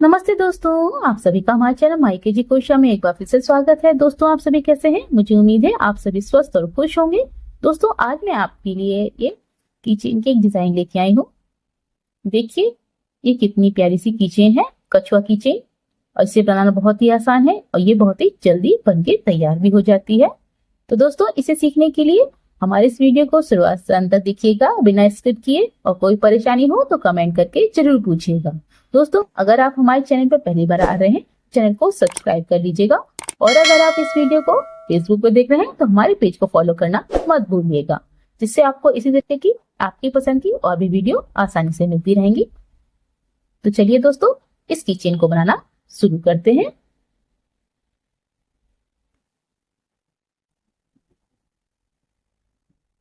नमस्ते दोस्तों, आप सभी का हमारे चैनल माईकेजी कोशिया में एक बार फिर से स्वागत है। दोस्तों, आप सभी कैसे हैं? मुझे उम्मीद है आप सभी स्वस्थ और खुश होंगे। दोस्तों, आज मैं आपके लिए ये कीचेन की एक डिजाइन लेके आई हूँ। देखिए, ये कितनी प्यारी सी कीचेन है, कछुआ कीचेन। और इसे बनाना बहुत ही आसान है और ये बहुत ही जल्दी बनके तैयार भी हो जाती है। तो दोस्तों, इसे सीखने के लिए हमारे इस वीडियो को शुरुआत से अंत तक देखिएगा बिना स्किप किए, और कोई परेशानी हो तो कमेंट करके जरूर पूछिएगा। दोस्तों, अगर आप हमारे चैनल पर पहली बार आ रहे हैं, चैनल को सब्सक्राइब कर लीजिएगा। और अगर आप इस वीडियो को फेसबुक पर देख रहे हैं तो हमारे पेज को फॉलो करना मत भूलिएगा, जिससे आपको इसी तरीके की आपकी पसंद की और भी वीडियो आसानी से मिलती रहेंगी। तो चलिए दोस्तों, इस किचन को बनाना शुरू करते हैं।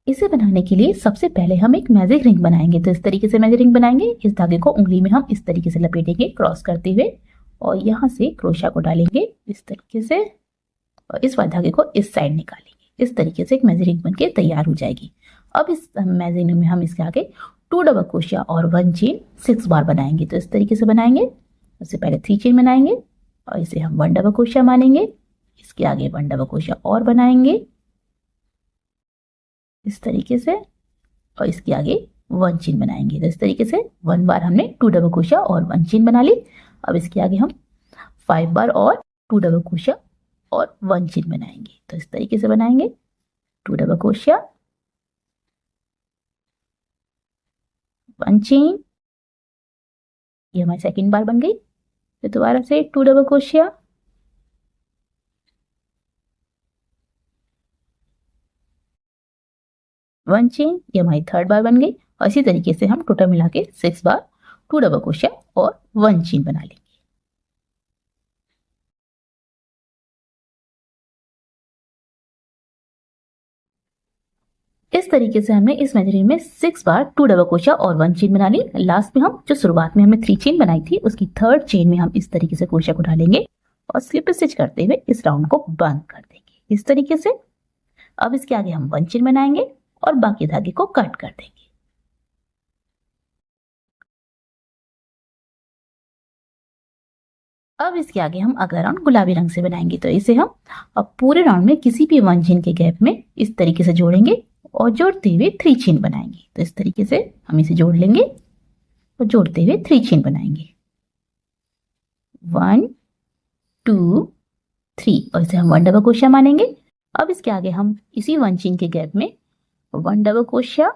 इसे बनाने के लिए सबसे पहले हम एक मैजिक रिंग बनाएंगे। तो इस तरीके से मैजिक रिंग बनाएंगे। इस धागे को उंगली में हम इस तरीके से लपेटेंगे क्रॉस करते हुए, और यहाँ से क्रोशा को डालेंगे इस तरीके से, और इस वाले धागे को इस साइड निकालेंगे। इस तरीके से एक मैजिक रिंग बनके तैयार हो जाएगी। अब इस मैजिक रिंग में हम इसके आगे 2 डबल क्रोशिया और 1 चेन 6 बार बनाएंगे। तो इस तरीके से बनाएंगे। उससे पहले 3 चेन बनाएंगे और इसे हम 1 डबल क्रोशिया मानेंगे। इसके आगे 1 डबल क्रोशिया और बनाएंगे इस तरीके से, और इसके आगे 1 चेन बनाएंगे। तो इस तरीके से 1 बार हमने 2 डबल क्रोशिया और 1 चेन बना ली। अब इसके आगे हम 5 बार और 2 डबल क्रोशिया और 1 चेन बनाएंगे। तो इस तरीके से बनाएंगे 2 डबल क्रोशिया, 1 चेन, ये हमारी सेकंड बार बन गई। फिर दोबारा से 2 डबल क्रोशिया, 1 चेन, ये हमारी थर्ड बार बन गई। और इसी तरीके से हम टोटल मिला के 6 बार 2 डबल क्रोशिया और 1 चेन बना लेंगे। इस तरीके से हमने इस मेजरिंग में 6 बार 2 डबल क्रोशिया और 1 चेन बना ली। लास्ट में हम जो शुरुआत में हमने 3 चेन बनाई थी, उसकी थर्ड चेन में हम इस तरीके से क्रोशिया को डालेंगे और स्लिप स्टिच करते हुए इस राउंड को बंद कर देंगे इस तरीके से। अब इसके आगे हम 1 चेन बनाएंगे और बाकी धागे को कट कर देंगे। अब इसके आगे हम अगला राउंड गुलाबी रंग से बनाएंगे। तो इसे हम अब पूरे राउंड में किसी भी 1 चेन के गैप में इस तरीके से जोड़ेंगे और जोड़ते हुए 3 चेन बनाएंगे। तो इस तरीके से हम इसे जोड़ लेंगे और जोड़ते हुए 3 चेन बनाएंगे, 1 2 3, और इसे हम 1 डबल क्रोशिया मानेंगे। अब इसके आगे हम इसी 1 चेन के गैप में 1 डबल क्रोशिया,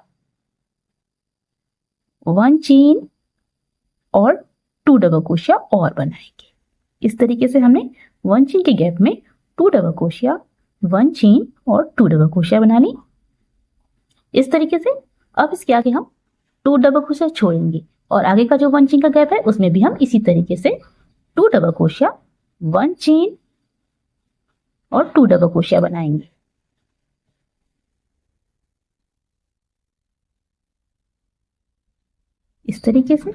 1 चेन और 2 डबल क्रोशिया और बनाएंगे। इस तरीके से हमने 1 चेन के गैप में 2 डबल क्रोशिया, 1 चेन और 2 डबल क्रोशिया बना ली इस तरीके से। अब इसके आगे हम 2 डबल क्रोशिया छोड़ेंगे और आगे का जो 1 चेन का गैप है उसमें भी हम इसी तरीके से 2 डबल क्रोशिया, 1 चेन और 2 डबल क्रोशिया बनाएंगे। इस तरीके से।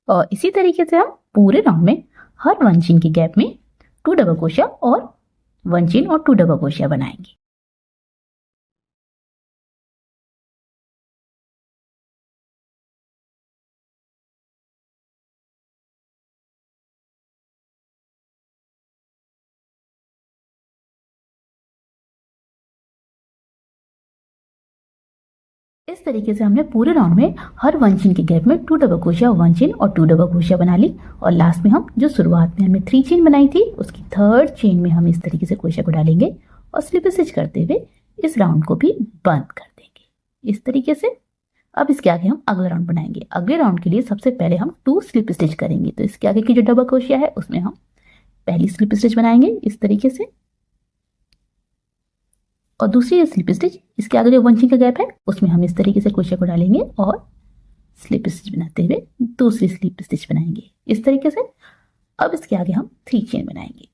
और इसी तरीके से हम पूरे राउंड में हर 1 चेन के गैप में 2 डबल क्रोशिया और 1 चेन और 2 डबल क्रोशिया बनाएंगे। इस तरीके से हमने पूरे राउंड में हर 1 चेन के गैप में 2 डबल क्रोशिया, 1 चेन और 2 डबल क्रोशिया बना ली। और लास्ट में हम जो शुरुआत में हमने 3 चेन बनाई थी, उसकी थर्ड चेन में हम इस तरीके से क्रोशिया को डालेंगे और स्लिप स्टिच करते हुए इस राउंड को भी बंद कर देंगे इस तरीके से। अब इसके आगे हम अगला राउंड बनाएंगे। अगले राउंड के लिए सबसे पहले हम 2 स्लिप स्टिच करेंगे। तो इसके आगे की जो डबल क्रोशिया है उसमें हम पहली स्लिप स्टिच बनाएंगे इस तरीके से, और दूसरी स्लिप स्टिच इसके आगे जो 1 चेन का गैप है उसमें हम इस तरीके से क्रोशिया को डालेंगे और स्लिप स्टिच बनाते हुए दूसरी स्लिप स्टिच बनाएंगे इस तरीके से। अब इसके आगे हम 3 चेन बनाएंगे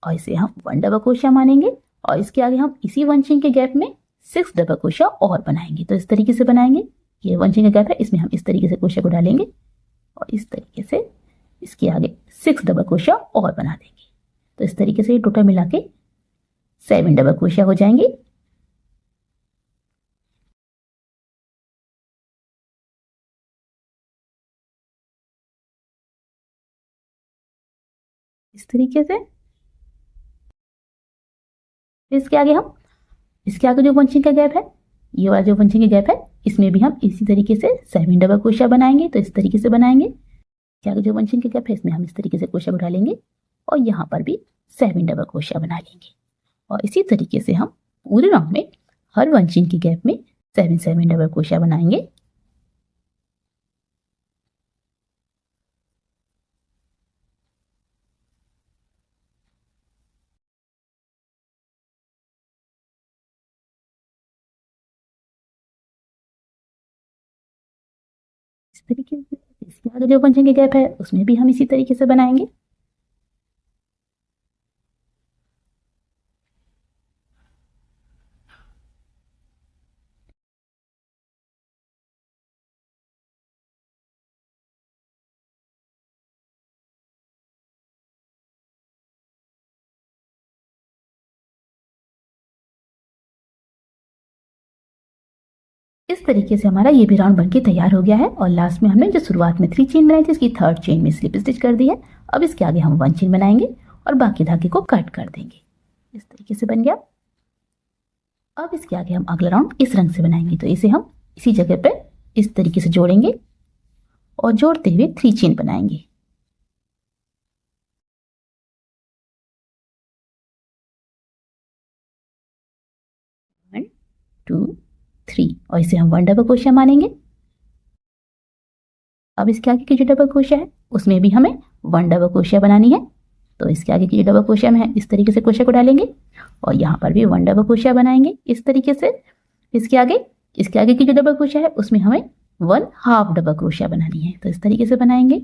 और इसे हम 1 डबल क्रोशिया मानेंगे, और इसके आगे हम इसी 1 चेन के गैप में 6 डबल क्रोशिया और बनाएंगे। तो इस तरीके से बनाएंगे। ये 1 चेन का गैप है, इसमें हम इस तरीके से क्रोशिया को डालेंगे और इस तरीके से इसके आगे 6 डबल क्रोशिया और बना देंगे। तो इस तरीके से टोटल मिला के 7 डबल क्रोशिया हो जाएंगे। इस तरीके से। इसके आगे हम, इसके आगे जो पंचिंग का गैप है, ये वाला जो पंचिंग का गैप है, इसमें भी हम इसी तरीके से सेमी डबल क्रोशिया बनाएंगे। तो इस तरीके से बनाएंगे। इसके आगे जो पंचिंग का गैप है, इसमें हम इस तरीके से क्रोशिया बढ़ा लेंगे और यहाँ पर भी सेमी डबल क्रोशिया बना लेंगे। और इसी तरीके से हम पूरे राउंड में हर पंचिंग के गैप में 7 डबल क्रोशिया बनाएंगे। इस तरीके से इसके आगे जो पंचिंग के गैप है, उसमें भी हम इसी तरीके से बनाएंगे। इस तरीके से हमारा ये भी राउंड बनके तैयार हो गया है। और लास्ट में हमने जो शुरुआत में 3 चेन बनाई थी, इसकी 3rd चेन में स्लिप स्टिच कर दी है। अब इसके आगे हम 1 चेन बनाएंगे और बाकी धागे को कट कर देंगे। इस तरीके से बन गया। अब इसके आगे हम अगला राउंड इस रंग से बनाएंगे। तो इसे हम इसी जगह पे इस तरीके से जोड़ेंगे और जोड़ते हुए 3 चेन बनाएंगे। 1 2 3 और इसे हम 1 डबल क्रोशिया मानेंगे। अब इसके आगे की जो डबल क्रोशिया है, उसमें भी हमें 1 डबल क्रोशिया बनानी है। तो इसके आगे की जो डबल क्रोशिया में है, इस तरीके से क्रोशिया को डालेंगे और यहाँ पर भी 1 डबल क्रोशिया बनाएंगे इस तरीके से। इसके आगे की जो डबल क्रोशिया है, उसमें हमें 1 हाफ डबल क्रोशिया बनानी है। तो इस तरीके से बनाएंगे।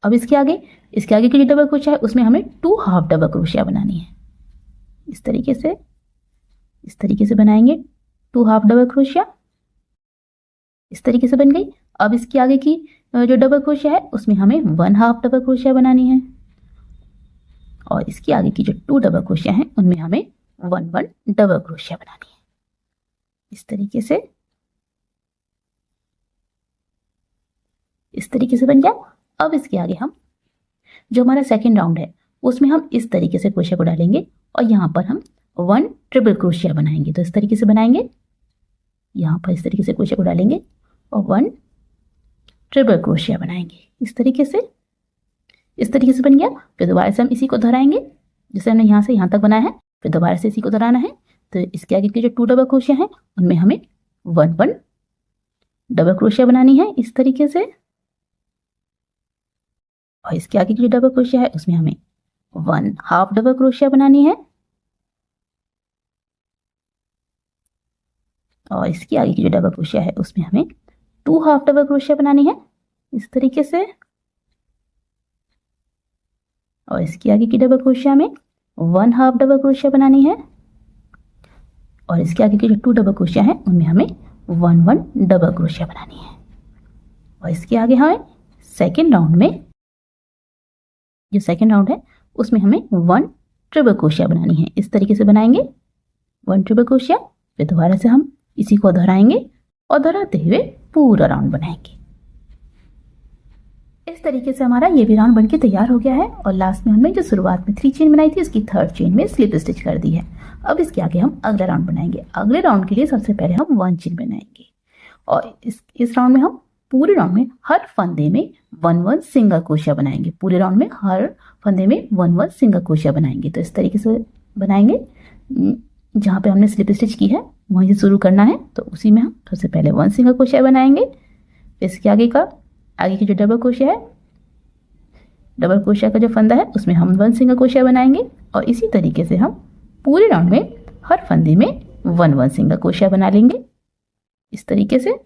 अब इसके आगे की जो डबल क्रोशिया है, उसमें हमें 2 हाफ डबल क्रोशिया बनानी है। इस तरीके से बनाएंगे 2 हाफ डबल क्रोशिया। इस तरीके से बन गई। अब इसके आगे की जो डबल क्रोशिया है, उसमें हमें 1 हाफ डबल क्रोशिया बनानी है। और इसके आगे की जो 2 डबल क्रोशिया हैं, उनमें हमें 1 डबल क्रोशिया बनानी है। इस तरीके से बन गया। अब इसके आगे हम जो हमारा सेकेंड राउंड है, उसमें हम इस तरीके से क्रोशिया को डालेंगे और यहाँ पर हम 1 ट्रिपल क्रोशिया बनाएंगे। तो इस तरीके से बनाएंगे। यहाँ पर इस तरीके से क्रोशिया को डालेंगे और 1 ट्रिपल क्रोशिया बनाएंगे। इस तरीके से बन गया। फिर दोबारा से हम इसी को दोहराएंगे, जैसे हमने यहाँ से यहाँ तक बनाया है। फिर दोबारा से इसी को दोहराना है। तो इसके आगे की जो 2 डबल क्रोशिया है, उनमें हमें 1 डबल क्रोशिया बनानी है इस तरीके से। और इसके आगे की जो डबल क्रोशिया है, उसमें हमें 1 हाफ डबल क्रोशिया बनानी है। और इसके आगे की जो डबल क्रोशिया है, उसमें हमें 2 हाफ डबल क्रोशिया बनानी है इस तरीके से। और इसके आगे की डबल क्रोशिया में 1 हाफ डबल क्रोशिया बनानी है। और इसके आगे की जो 2 डबल क्रोशिया है, उनमें हमें 1 डबल क्रोशिया बनानी है। और इसके आगे हमें सेकेंड राउंड में, जो सेकेंड राउंड है, उसमें हमें 1 ट्रिपल क्रोशिया बनानी है। इस तरीके से बनाएंगे 1 ट्रिपल क्रोशिया। फिर दोबारा से हम इसी को दोहराएंगे और दोहराते हुए पूरा राउंड बनाएंगे। इस तरीके से हमारा ये भी राउंड बनके तैयार हो गया है। और लास्ट में हमने जो शुरुआत में 3 चेन बनाई थी, उसकी 3rd चेन में स्लिप स्टिच कर दी है। अब इसके आगे हम अगला राउंड बनाएंगे। अगले राउंड के लिए सबसे पहले हम 1 चेन बनाएंगे। और इस राउंड में हम पूरे राउंड में हर फंदे में 1 सिंगल क्रोशिया बनाएंगे। पूरे राउंड में हर फंदे में 1 सिंगल क्रोशिया बनाएंगे। तो इस तरीके से बनाएंगे। जहाँ पे हमने स्लिप स्टिच की है, वहीं से शुरू करना है। तो उसी में हम सबसे पहले 1 सिंगल क्रोशिया बनाएंगे। इसके आगे की जो डबल क्रोशिया है, डबल क्रोशिया का जो फंदा है, उसमें हम 1 सिंगल क्रोशिया बनाएंगे। और इसी तरीके से हम पूरे राउंड में हर फंदे में 1 सिंगल क्रोशिया बना लेंगे इस तरीके से।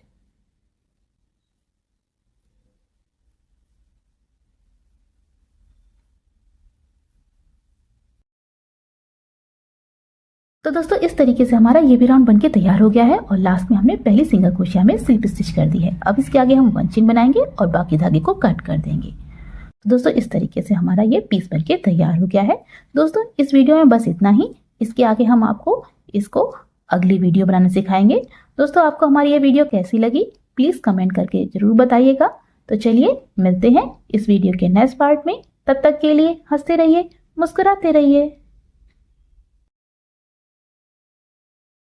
तो दोस्तों इस तरीके से हमारा ये भी राउंड बनके तैयार हो गया है। और लास्ट में हमने पहली सिंगल क्रोशिया में स्लिप स्टिच कर दी है। अब इसके आगे हम 1 चेन बनाएंगे और बाकी धागे को कट कर देंगे। तो दोस्तों इस तरीके से हमारा ये पीस बनके तैयार हो गया है। दोस्तों इस वीडियो में बस इतना ही। इसके आगे हम आपको इसको अगली वीडियो बनाना सिखाएंगे। दोस्तों आपको हमारी ये वीडियो कैसी लगी, प्लीज़ कमेंट करके ज़रूर बताइएगा। तो चलिए मिलते हैं इस वीडियो के नेक्स्ट पार्ट में। तब तक के लिए हंसते रहिए, मुस्कुराते रहिए।